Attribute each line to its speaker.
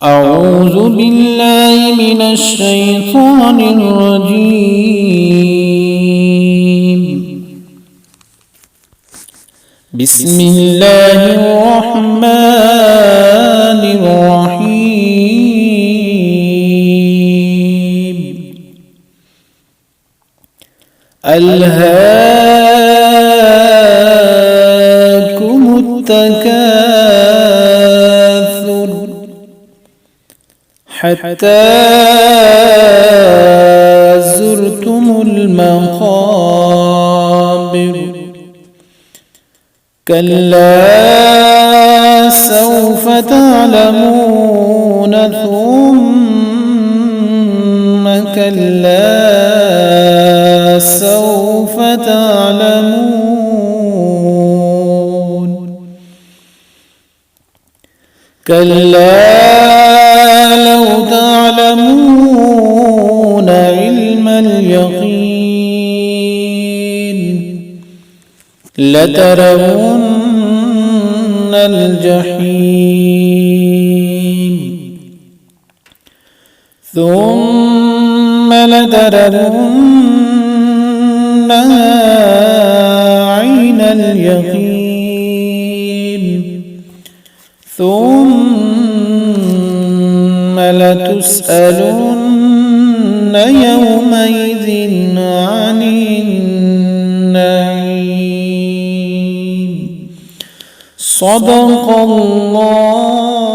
Speaker 1: أعوذ بالله من الشيطان الرجيم. بسم الله الرحمن الرحيم. ألهاكم التكاثر حتى زرتم المقابر كلا سوف تعلمون ثم كلا سوف تعلمون كلا لو تعلمون علم اليقين لترون الجحيم ثم لترونها عين اليقين ثم لتسألن يومئذ عن النعيم. صدق الله